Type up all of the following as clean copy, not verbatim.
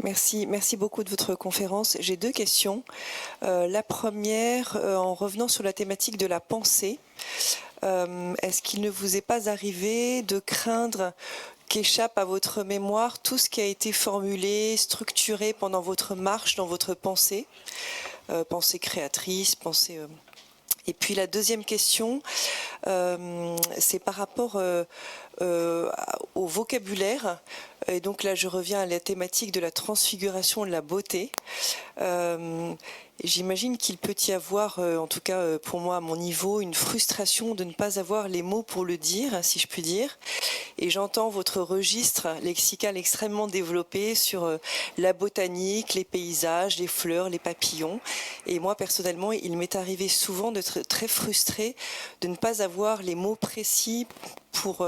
Merci beaucoup de votre conférence. J'ai deux questions. La première, en revenant sur la thématique de la pensée, est-ce qu'il ne vous est pas arrivé de craindre qu'échappe à votre mémoire tout ce qui a été formulé, structuré pendant votre marche dans votre pensée, pensée créatrice, pensée... Et puis la deuxième question, c'est par rapport au vocabulaire. Et donc là, je reviens à la thématique de la transfiguration de la beauté. J'imagine qu'il peut y avoir, en tout cas pour moi à mon niveau, une frustration de ne pas avoir les mots pour le dire, si je puis dire. Et j'entends votre registre lexical extrêmement développé sur la botanique, les paysages, les fleurs, les papillons. Et moi, personnellement, il m'est arrivé souvent d'être très frustrée de ne pas avoir les mots précis pour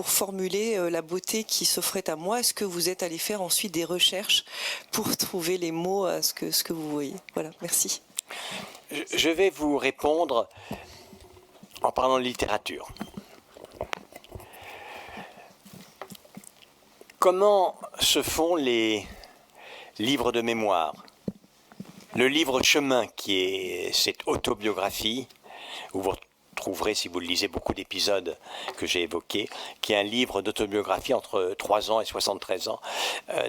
formuler la beauté qui s'offrait à moi. Est-ce que vous êtes allé faire ensuite des recherches pour trouver les mots à ce que vous voyez? Voilà, merci. Je vais vous répondre en parlant de littérature. Comment se font les livres de mémoire? Le livre Chemin, qui est cette autobiographie, où vous trouverez, si vous le lisez, beaucoup d'épisodes que j'ai évoqués, qui est un livre d'autobiographie entre 3 ans et 73 ans,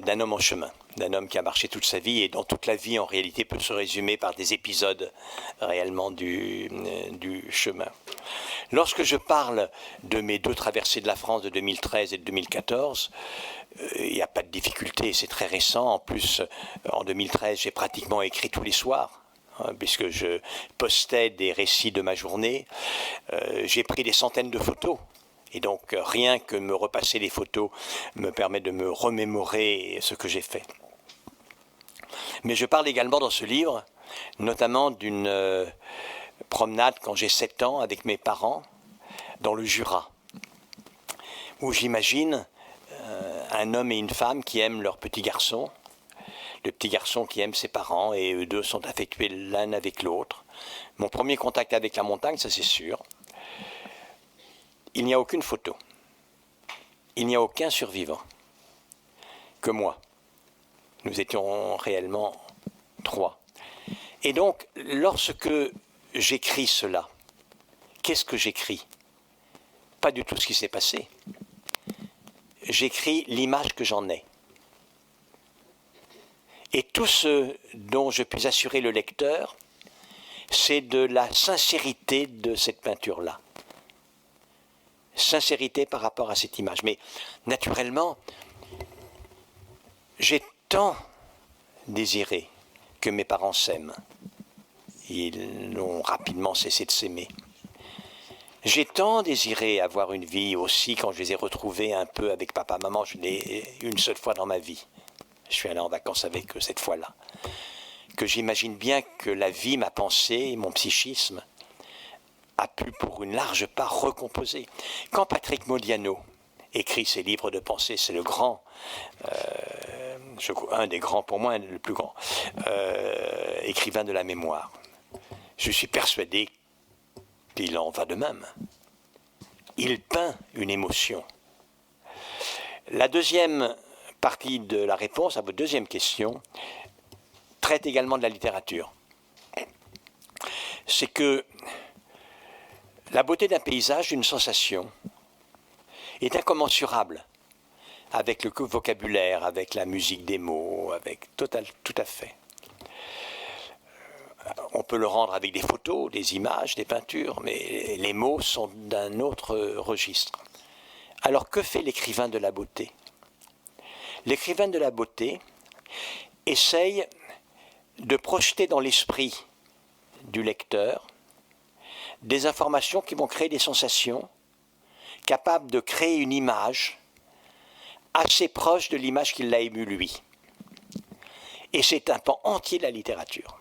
d'un homme en chemin, d'un homme qui a marché toute sa vie et dont toute la vie, en réalité, peut se résumer par des épisodes réellement du chemin. Lorsque je parle de mes 2 traversées de la France de 2013 et de 2014, il n'y a pas de difficulté, c'est très récent. En plus, en 2013, j'ai pratiquement écrit tous les soirs, puisque je postais des récits de ma journée. J'ai pris des centaines de photos. Et donc, rien que me repasser les photos me permet de me remémorer ce que j'ai fait. Mais je parle également dans ce livre, notamment d'une promenade quand j'ai 7 ans avec mes parents dans le Jura, où j'imagine un homme et une femme qui aiment leur petit garçon, le petit garçon qui aime ses parents, et eux deux sont affectués l'un avec l'autre. Mon premier contact avec la montagne, ça c'est sûr. Il n'y a aucune photo. Il n'y a aucun survivant. Que moi. Nous étions réellement 3. Et donc, lorsque j'écris cela, qu'est-ce que j'écris? Pas du tout ce qui s'est passé. J'écris l'image que j'en ai. Et tout ce dont je puis assurer le lecteur, c'est de la sincérité de cette peinture-là. Sincérité par rapport à cette image. Mais naturellement, j'ai tant désiré que mes parents s'aiment. Ils ont rapidement cessé de s'aimer. J'ai tant désiré avoir une vie aussi quand je les ai retrouvés un peu avec papa, maman. Je l'ai une seule fois dans ma vie. Je suis allé en vacances avec eux cette fois-là. Que j'imagine bien que la vie, ma pensée, mon psychisme a pu pour une large part recomposer. Quand Patrick Modiano écrit ses livres de pensée, c'est le grand, un des grands, pour moi le plus grand, écrivain de la mémoire. Je suis persuadé qu'il en va de même. Il peint une émotion. La deuxième partie de la réponse à votre deuxième question traite également de la littérature. C'est que la beauté d'un paysage, d'une sensation, est incommensurable avec le vocabulaire, avec la musique des mots, avec tout à fait. On peut le rendre avec des photos, des images, des peintures, mais les mots sont d'un autre registre. Alors que fait l'écrivain de la beauté? L'écrivain de la beauté essaye de projeter dans l'esprit du lecteur des informations qui vont créer des sensations, capables de créer une image assez proche de l'image qu'il a émue lui. Et c'est un pan entier de la littérature.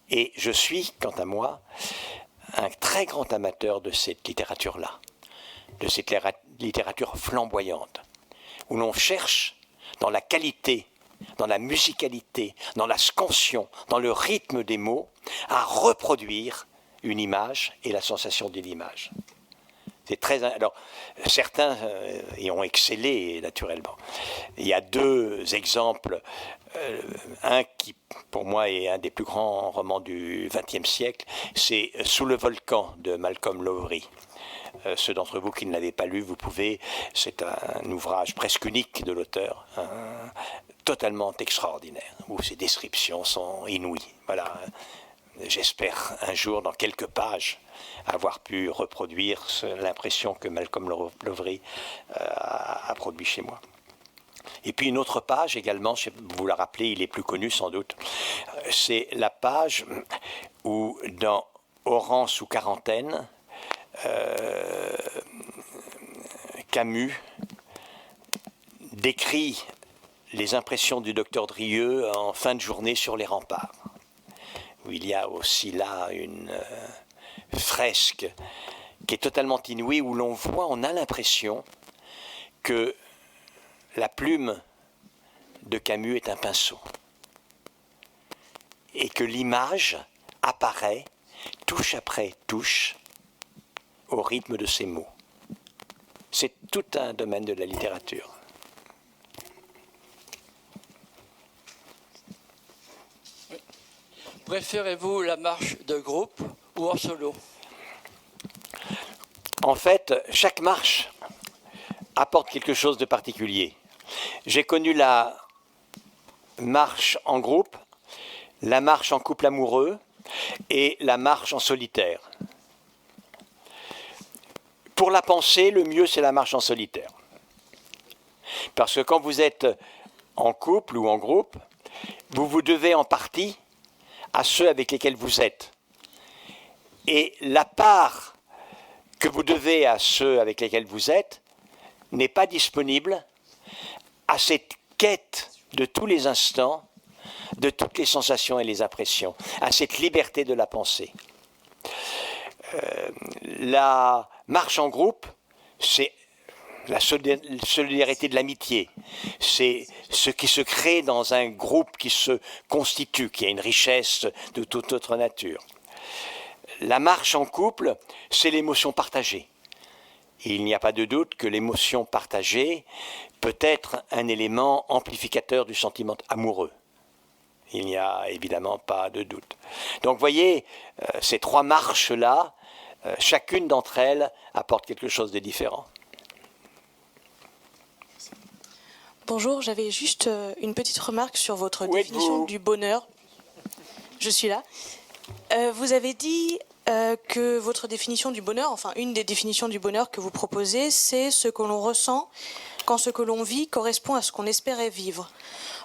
Et je suis, quant à moi, un très grand amateur de cette littérature-là, de cette littérature flamboyante, où l'on cherche dans la qualité, dans la musicalité, dans la scansion, dans le rythme des mots, à reproduire une image et la sensation d'une image. C'est très. Alors, certains y ont excellé, naturellement. Il y a deux exemples. Un qui, pour moi, est un des plus grands romans du XXe siècle, c'est Sous le volcan de Malcolm Lowry. Ceux d'entre vous qui ne l'avaient pas lu, vous pouvez. C'est un ouvrage presque unique de l'auteur, totalement extraordinaire, où ses descriptions sont inouïes. Voilà. J'espère un jour, dans quelques pages, avoir pu reproduire l'impression que Malcolm Lowry a produit chez moi. Et puis une autre page également, vous la rappelez, il est plus connu sans doute, c'est la page où dans Oran sous quarantaine, Camus décrit les impressions du docteur Drieux en fin de journée sur les remparts. Où il y a aussi là une fresque qui est totalement inouïe, où l'on voit, on a l'impression que la plume de Camus est un pinceau et que l'image apparaît touche après touche au rythme de ses mots. C'est tout un domaine de la littérature. Préférez-vous la marche de groupe ou en solo? En fait, chaque marche apporte quelque chose de particulier. J'ai connu la marche en groupe, la marche en couple amoureux et la marche en solitaire. Pour la pensée, le mieux, c'est la marche en solitaire. Parce que quand vous êtes en couple ou en groupe, vous vous devez en partie à ceux avec lesquels vous êtes. Et la part que vous devez à ceux avec lesquels vous êtes n'est pas disponible à cette quête de tous les instants, de toutes les sensations et les impressions, à cette liberté de la pensée. La marche en groupe, c'est la solidarité de l'amitié. C'est ce qui se crée dans un groupe qui se constitue, qui a une richesse de toute autre nature. La marche en couple, c'est l'émotion partagée. Et il n'y a pas de doute que l'émotion partagée peut être un élément amplificateur du sentiment amoureux. Il n'y a évidemment pas de doute. Donc, voyez, ces trois marches-là, chacune d'entre elles apporte quelque chose de différent. Bonjour, j'avais juste une petite remarque sur votre définition du bonheur. Je suis là. Vous avez dit que votre définition du bonheur, enfin une des définitions du bonheur que vous proposez, c'est ce que l'on ressent quand ce que l'on vit correspond à ce qu'on espérait vivre.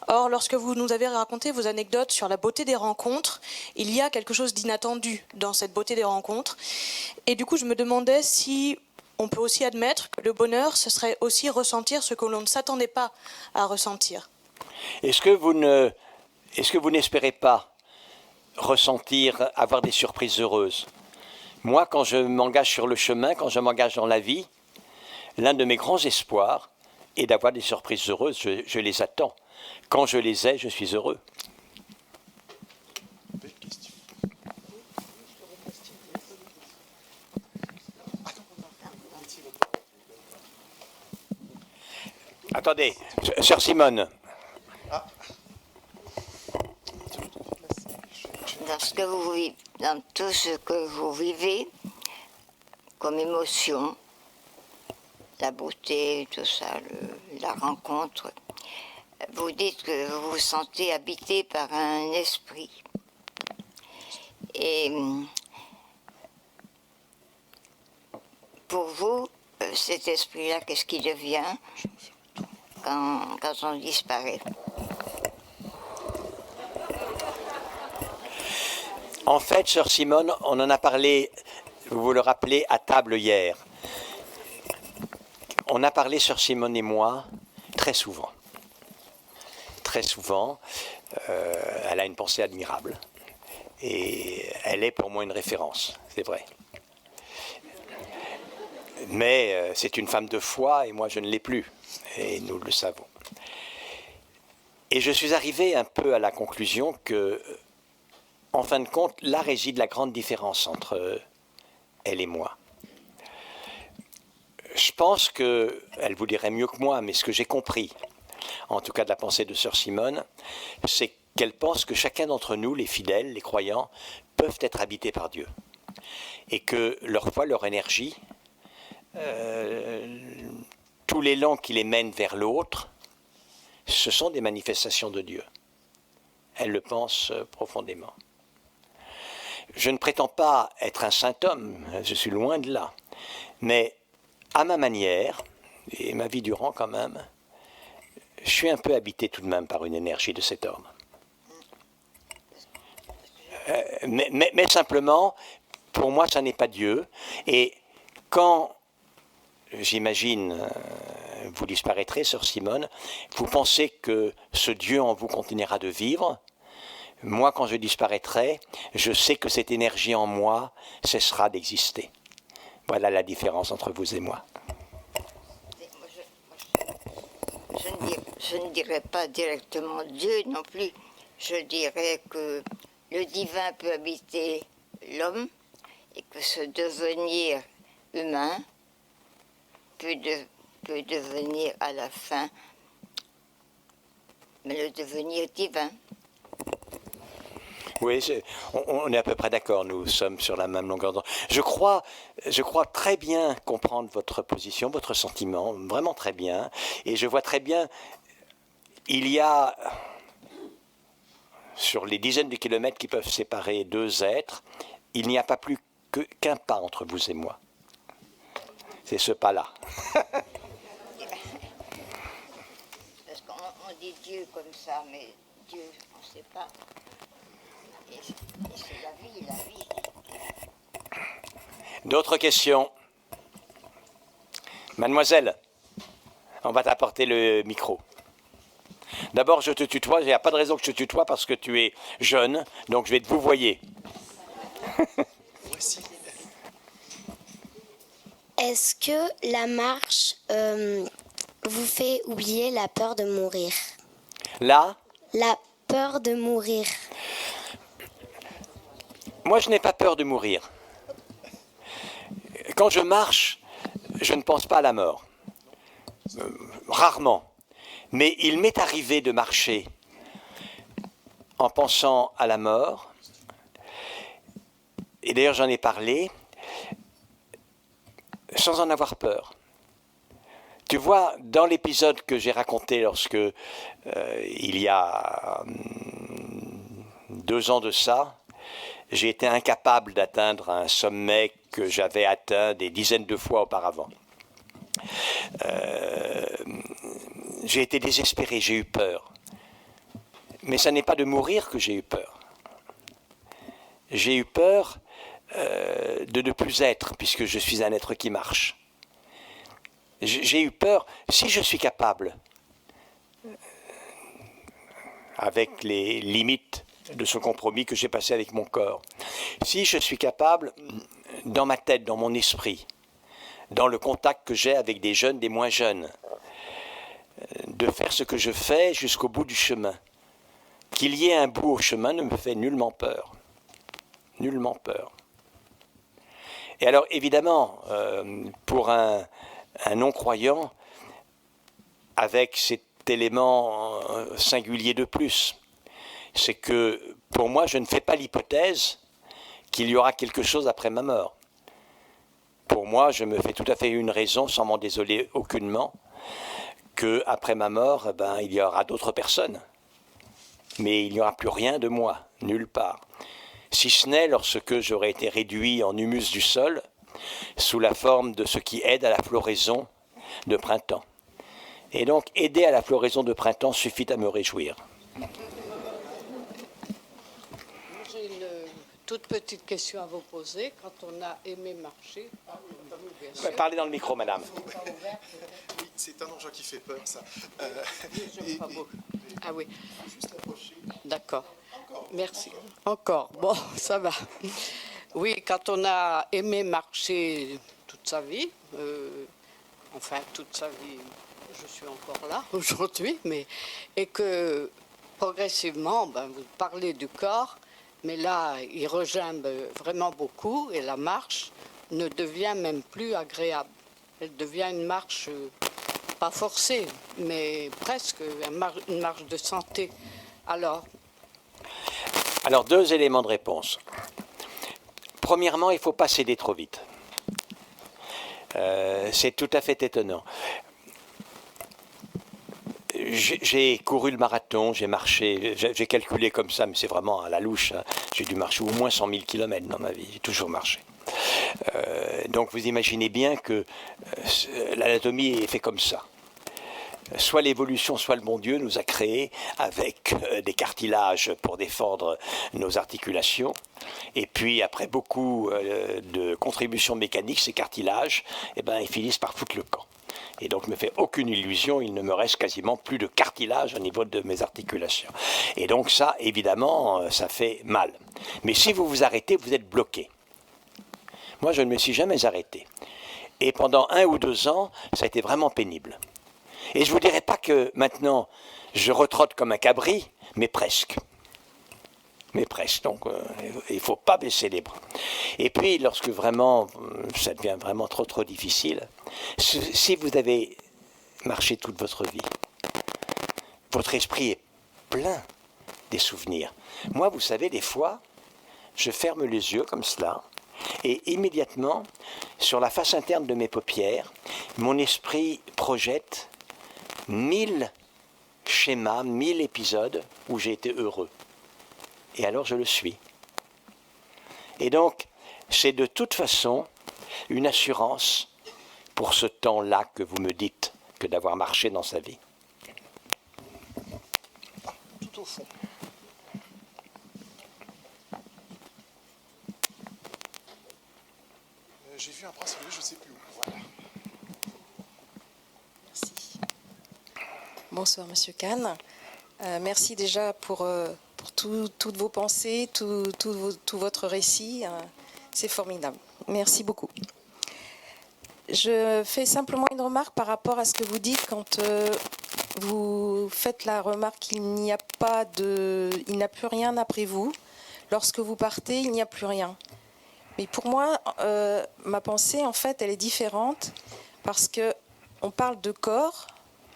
Or, lorsque vous nous avez raconté vos anecdotes sur la beauté des rencontres, il y a quelque chose d'inattendu dans cette beauté des rencontres. Et du coup, je me demandais si on peut aussi admettre que le bonheur, ce serait aussi ressentir ce que l'on ne s'attendait pas à ressentir. Est-ce que vous n'espérez pas ressentir, avoir des surprises heureuses? Moi, quand je m'engage sur le chemin, quand je m'engage dans la vie, l'un de mes grands espoirs est d'avoir des surprises heureuses. Je les attends. Quand je les ai, je suis heureux. Attendez, sœur Simone. Dans tout ce que vous vivez comme émotion, la beauté, tout ça, la rencontre, vous dites que vous vous sentez habité par un esprit. Et pour vous, cet esprit-là, qu'est-ce qui devient quand on disparaît? En fait, sœur Simone, on en a parlé, vous vous le rappelez, à table hier. On a parlé, sœur Simone et moi, très souvent. Très souvent. Elle a une pensée admirable. Et elle est pour moi une référence, c'est vrai. Mais c'est une femme de foi et moi je ne l'ai plus. Et nous le savons. Et je suis arrivé un peu à la conclusion que, en fin de compte, là réside la grande différence entre elle et moi. Je pense qu'elle vous dirait mieux que moi, mais ce que j'ai compris, en tout cas de la pensée de Sœur Simone, c'est qu'elle pense que chacun d'entre nous, les fidèles, les croyants, peuvent être habités par Dieu. Et que leur foi, leur énergie, tout l'élan qui les mène vers l'autre, ce sont des manifestations de Dieu. Elle le pense profondément. Je ne prétends pas être un saint homme, je suis loin de là. Mais à ma manière, et ma vie durant quand même, je suis un peu habité tout de même par une énergie de cet ordre. Mais simplement, pour moi, ça n'est pas Dieu. Et quand, j'imagine, vous disparaîtrez, Sœur Simone, vous pensez que ce Dieu en vous continuera de vivre. Moi, quand je disparaîtrai, je sais que cette énergie en moi cessera d'exister. Voilà la différence entre vous et moi. Je ne dirais pas directement Dieu non plus. Je dirais que le divin peut habiter l'homme et que ce devenir humain peut devenir à la fin mais le devenir divin. Oui, on est à peu près d'accord, nous sommes sur la même longueur d'onde. Je crois très bien comprendre votre position, votre sentiment, vraiment très bien. Et je vois très bien, il y a, sur les dizaines de kilomètres qui peuvent séparer deux êtres, il n'y a pas plus qu'un pas entre vous et moi. C'est ce pas-là. Parce qu'on dit Dieu comme ça, mais Dieu, on ne sait pas. Et c'est la vie, la vie. D'autres questions? Mademoiselle, on va t'apporter le micro. D'abord, je te tutoie. Il n'y a pas de raison que je te tutoie parce que tu es jeune, donc je vais te vouvoyer. Est-ce que la marche vous fait oublier la peur de mourir? Là, La peur de mourir. moi, je n'ai pas peur de mourir. Quand je marche, je ne pense pas à la mort. Rarement. Mais il m'est arrivé de marcher en pensant à la mort. Et d'ailleurs, j'en ai parlé sans en avoir peur. Tu vois, dans l'épisode que j'ai raconté lorsque, il y a 2 ans de ça, j'ai été incapable d'atteindre un sommet que j'avais atteint des dizaines de fois auparavant. J'ai été désespéré, j'ai eu peur. Mais ça n'est pas de mourir que j'ai eu peur. J'ai eu peur de ne plus être, puisque je suis un être qui marche. J'ai eu peur, si je suis capable, avec les limites de ce compromis que j'ai passé avec mon corps, si je suis capable, dans ma tête, dans mon esprit, dans le contact que j'ai avec des jeunes, des moins jeunes, de faire ce que je fais jusqu'au bout du chemin. Qu'il y ait un bout au chemin ne me fait nullement peur. Nullement peur. Et alors, évidemment, pour un non-croyant, avec cet élément singulier de plus, c'est que, pour moi, je ne fais pas l'hypothèse qu'il y aura quelque chose après ma mort. Pour moi, je me fais tout à fait une raison, sans m'en désoler aucunement, qu'après ma mort, il y aura d'autres personnes. Mais il n'y aura plus rien de moi, nulle part. Si ce n'est lorsque j'aurai été réduit en humus du sol, sous la forme de ce qui aide à la floraison de printemps. Et donc, aider à la floraison de printemps suffit à me réjouir. J'ai une toute petite question à vous poser. Quand on a aimé marcher, Parlez dans le micro, madame. Oui, c'est un engin qui fait peur, ça. Ah oui. D'accord. Merci. Encore. Bon, ça va. Oui, quand on a aimé marcher toute sa vie, enfin toute sa vie, je suis encore là aujourd'hui, et que progressivement, vous parlez du corps, mais là, il regimbe vraiment beaucoup et la marche ne devient même plus agréable. elle devient une marche, pas forcée, mais presque une marche de santé. Alors, deux éléments de réponse. Premièrement, il ne faut pas céder trop vite. C'est tout à fait étonnant. J'ai couru le marathon, j'ai marché, j'ai calculé comme ça, mais c'est vraiment à la louche. Hein. J'ai dû marcher au moins 100 000 km dans ma vie, j'ai toujours marché. Donc vous imaginez bien que l'anatomie est faite comme ça. Soit l'évolution, soit le bon Dieu nous a créés avec des cartilages pour défendre nos articulations. Et puis, après beaucoup de contributions mécaniques, ces cartilages, ils finissent par foutre le camp. Et donc, je ne me fais aucune illusion, il ne me reste quasiment plus de cartilage au niveau de mes articulations. Et donc ça, évidemment, ça fait mal. Mais si vous vous arrêtez, vous êtes bloqué. Moi, je ne me suis jamais arrêté. Et pendant 1 ou 2 ans, ça a été vraiment pénible. Et je ne vous dirais pas que maintenant, je retrotte comme un cabri, mais presque. Mais presque. Donc, il ne faut pas baisser les bras. Et puis, lorsque vraiment, ça devient vraiment trop difficile, si vous avez marché toute votre vie, votre esprit est plein des souvenirs. Moi, vous savez, des fois, je ferme les yeux comme cela, et immédiatement, sur la face interne de mes paupières, mon esprit projette 1000 schémas, 1000 épisodes où j'ai été heureux. Et alors je le suis. Et donc, c'est de toute façon une assurance pour ce temps-là que vous me dites que d'avoir marché dans sa vie. Tout au fond. J'ai vu un bras se lever, je ne sais plus où. Voilà. Merci. Bonsoir, Monsieur Kahn. Merci déjà pour toutes vos pensées, tout votre récit. C'est formidable. Merci beaucoup. Je fais simplement une remarque par rapport à ce que vous dites quand vous faites la remarque qu'il n'y a plus rien après vous. Lorsque vous partez, il n'y a plus rien. Mais pour moi, ma pensée, en fait, elle est différente parce que on parle de corps,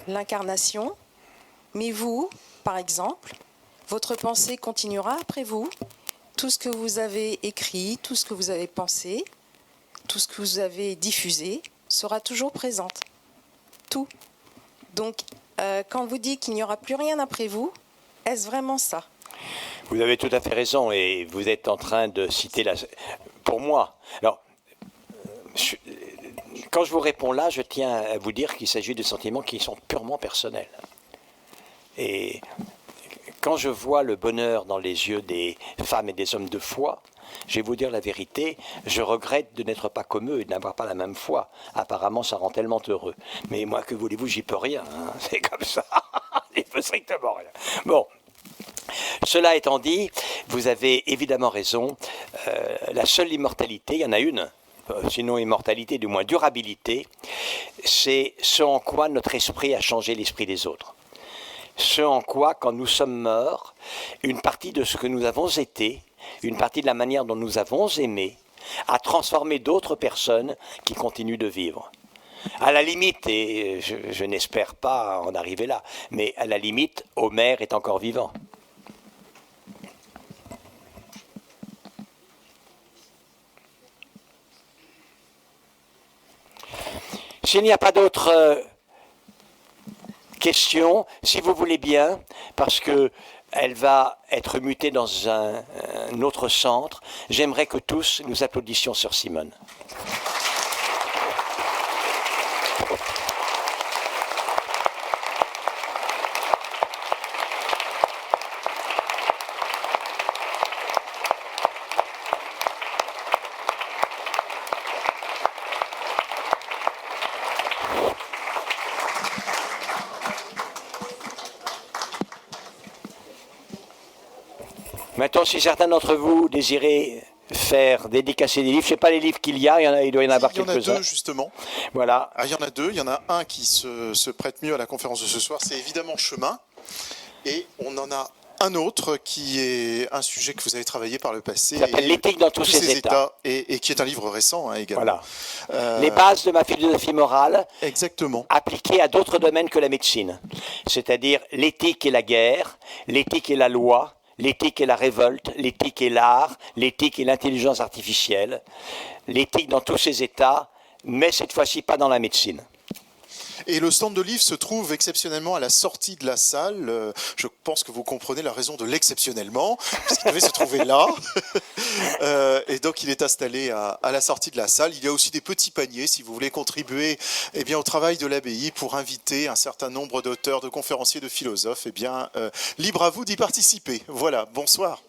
l'incarnation, mais vous, par exemple, votre pensée continuera après vous. Tout ce que vous avez écrit, tout ce que vous avez pensé, tout ce que vous avez diffusé sera toujours présente. Tout. Donc, quand vous dites qu'il n'y aura plus rien après vous, est-ce vraiment ça ? Vous avez tout à fait raison et vous êtes en train de citer pour moi. Alors, quand je vous réponds là, je tiens à vous dire qu'il s'agit de sentiments qui sont purement personnels. Et quand je vois le bonheur dans les yeux des femmes et des hommes de foi, je vais vous dire la vérité, je regrette de n'être pas comme eux et de n'avoir pas la même foi. Apparemment, ça rend tellement heureux. Mais moi, que voulez-vous, j'y peux rien. Hein. C'est comme ça. Il peut strictement rien. Bon. Cela étant dit, vous avez évidemment raison. La seule immortalité, il y en a une, sinon immortalité, du moins durabilité, c'est ce en quoi notre esprit a changé l'esprit des autres. Ce en quoi, quand nous sommes morts, une partie de ce que nous avons été, une partie de la manière dont nous avons aimé, a transformé d'autres personnes qui continuent de vivre. À la limite, et je n'espère pas en arriver là, mais à la limite, Homère est encore vivant. S'il n'y a pas d'autres questions, si vous voulez bien, parce qu'elle va être mutée dans un autre centre, j'aimerais que tous nous applaudissions Sœur Simone. Maintenant, si certains d'entre vous désirez faire dédicacer des livres, je ne sais pas les livres qu'il y a, il doit y en avoir quelques-uns. Il y en a deux, justement. Voilà. Ah, il y en a deux. Il y en a un qui se prête mieux à la conférence de ce soir, c'est évidemment Chemin. Et on en a un autre qui est un sujet que vous avez travaillé par le passé. Ça s'appelle L'éthique dans tous ses états. Et qui est un livre récent également. Voilà. Les bases de ma philosophie morale. Exactement. Appliquées à d'autres domaines que la médecine. C'est-à-dire l'éthique et la guerre, l'éthique et la loi, l'éthique et la révolte, l'éthique et l'art, l'éthique et l'intelligence artificielle. L'éthique dans tous ses états, mais cette fois-ci pas dans la médecine. Et le stand de livres se trouve exceptionnellement à la sortie de la salle. Je pense que vous comprenez la raison de l'exceptionnellement, puisqu'il devait se trouver là. Et donc il est installé à la sortie de la salle. Il y a aussi des petits paniers si vous voulez contribuer au travail de l'abbaye pour inviter un certain nombre d'auteurs, de conférenciers, de philosophes. Libre à vous d'y participer. Voilà, bonsoir.